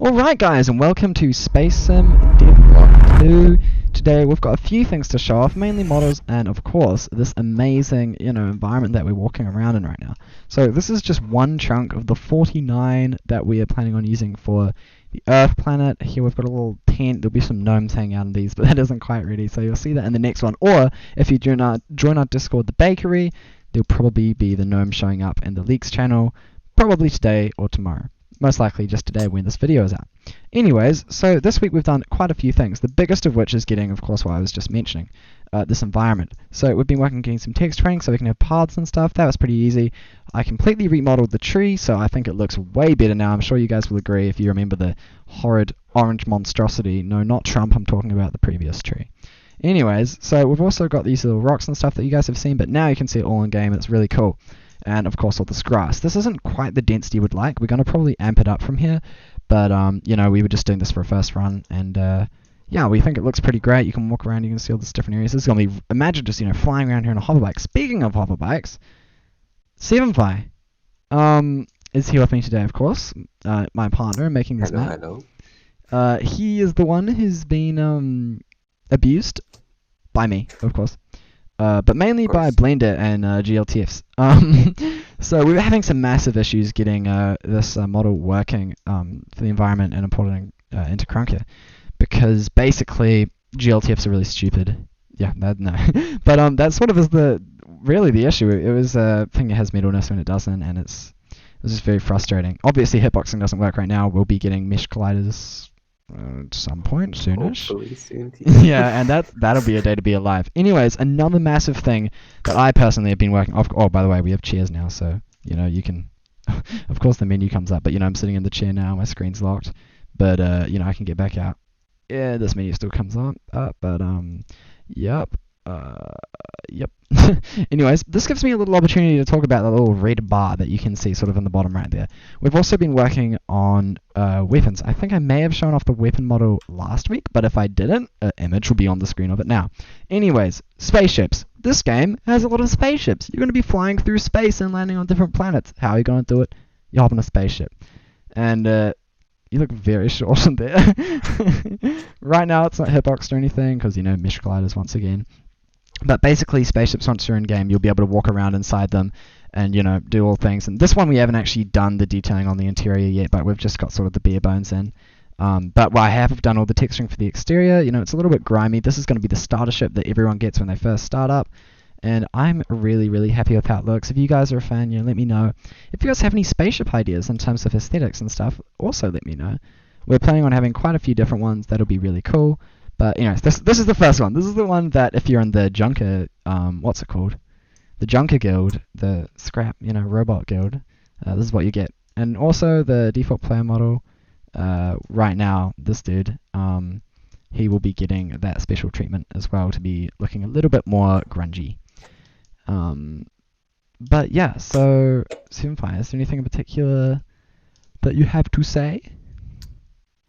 Alright guys, and welcome to Spacesim Devblog 2. Today we've got a few things to show off, mainly models and of course this amazing, environment that we're walking around in right now. So this is just one chunk of the 49 that we are planning on using for the Earth planet. Here we've got a little tent, there'll be some gnomes hanging out in these, but that isn't quite ready, so you'll see that in the next one. Or if you join our Discord, the bakery, there'll probably be the gnome showing up in the leaks channel, probably today or tomorrow. Most likely just today when this video is out. Anyways, so this week we've done quite a few things, the biggest of which is getting, of course, what I was just mentioning, this environment. So we've been working on getting some text training so we can have paths and stuff. That was pretty easy. I completely remodeled the tree, so I think it looks way better now. I'm sure you guys will agree if you remember the horrid orange monstrosity. No, not Trump, I'm talking about the previous tree. Anyways, so we've also got these little rocks and stuff that you guys have seen, but now you can see it all in game. It's really cool. And of course all this grass. This isn't quite the density we'd like. We're going to probably amp it up from here, but we were just doing this for a first run, and yeah, we think it looks pretty great. You can walk around, you can see all these different areas. This is going to be, imagine just flying around here on a hover bike. Speaking of hover bikes, Sevenfly is here with me today, of course, my partner making this map. Hello. He is the one who's been abused by me, of course. But mainly by Blender and GLTFs. So we were having some massive issues getting this model working for the environment and importing into krunk here, because basically GLTFs are really stupid. Yeah, no. But that sort of is really the issue. It was a thing that has metalness when it doesn't, and it's just very frustrating. Obviously hitboxing doesn't work right now. We'll be getting mesh colliders at some point soonish. Hopefully soon. Yeah, and that'll be a day to be alive. Anyways, another massive thing that I personally have been working on. Oh, by the way, we have chairs now, so you can. Of course, the menu comes up, but I'm sitting in the chair now. My screen's locked, but I can get back out. Yeah, this menu still comes up, but yep. Anyways, this gives me a little opportunity to talk about the little red bar that you can see sort of in the bottom right there. We've also been working on weapons. I think I may have shown off the weapon model last week, but if I didn't, an image will be on the screen of it now. Anyways, spaceships. This game has a lot of spaceships. You're going to be flying through space and landing on different planets. How are you going to do it? You hop on a spaceship. And you look very short in there. Right now it's not hitboxed or anything, because mesh colliders once again. But basically, spaceships, once you're in game, you'll be able to walk around inside them and, do all things. And this one, we haven't actually done the detailing on the interior yet, but we've just got sort of the bare bones in. But I have done all the texturing for the exterior. It's a little bit grimy. This is going to be the starter ship that everyone gets when they first start up. And I'm really, really happy with how it looks. If you guys are a fan, let me know. If you guys have any spaceship ideas in terms of aesthetics and stuff, also let me know. We're planning on having quite a few different ones. That'll be really cool. But anyways, this is the first one. This is the one that if you're in the Junker, what's it called? The Junker Guild, the Scrap, Robot Guild. This is what you get. And also the default player model, right now, this dude, he will be getting that special treatment as well to be looking a little bit more grungy. But yeah, so Sevenfly, is there anything in particular that you have to say?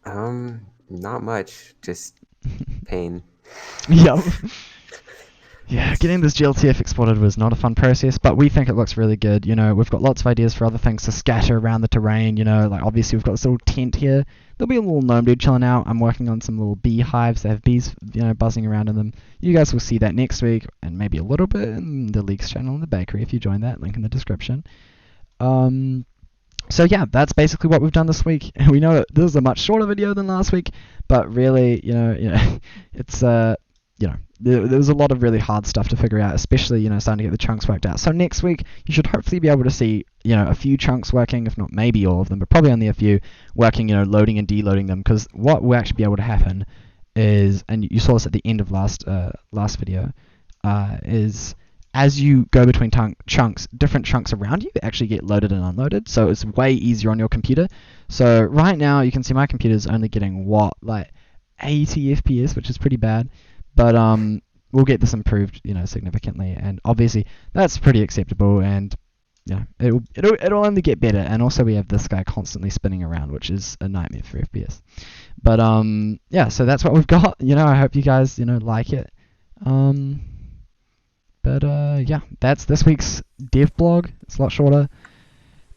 Not much. Just pain. Yep. Yeah, getting this GLTF exported was not a fun process, but we think it looks really good. We've got lots of ideas for other things to scatter around the terrain. Like obviously we've got this little tent here. There'll be a little gnome dude chilling out. I'm working on some little beehives that have bees, buzzing around in them. You guys will see that next week, and maybe a little bit in the leaks channel in the bakery if you join that. Link in the description. So yeah, that's basically what we've done this week. We know this is a much shorter video than last week, but really, it's there was a lot of really hard stuff to figure out, especially starting to get the chunks worked out. So next week you should hopefully be able to see a few chunks working, if not maybe all of them, but probably only a few working, loading and deloading them. Because what will actually be able to happen is, and you saw this at the end of last video, is as you go between chunks, different chunks around you actually get loaded and unloaded, so it's way easier on your computer. So right now you can see my computer's only getting like 80 FPS, which is pretty bad, but we'll get this improved, significantly, and obviously that's pretty acceptable, and it'll only get better. And also we have this guy constantly spinning around, which is a nightmare for FPS. But yeah, so that's what we've got. I hope you guys like it. But yeah, that's this week's dev blog. It's a lot shorter.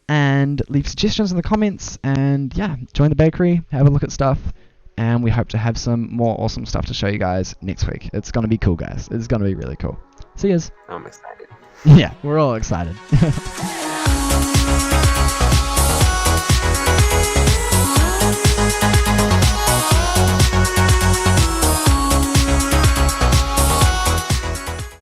and leave suggestions in the comments, and yeah, join the bakery, have a look at stuff, and we hope to have some more awesome stuff to show you guys next week. It's going to be cool, guys. It's going to be really cool. See yous. I'm excited. Yeah, we're all excited.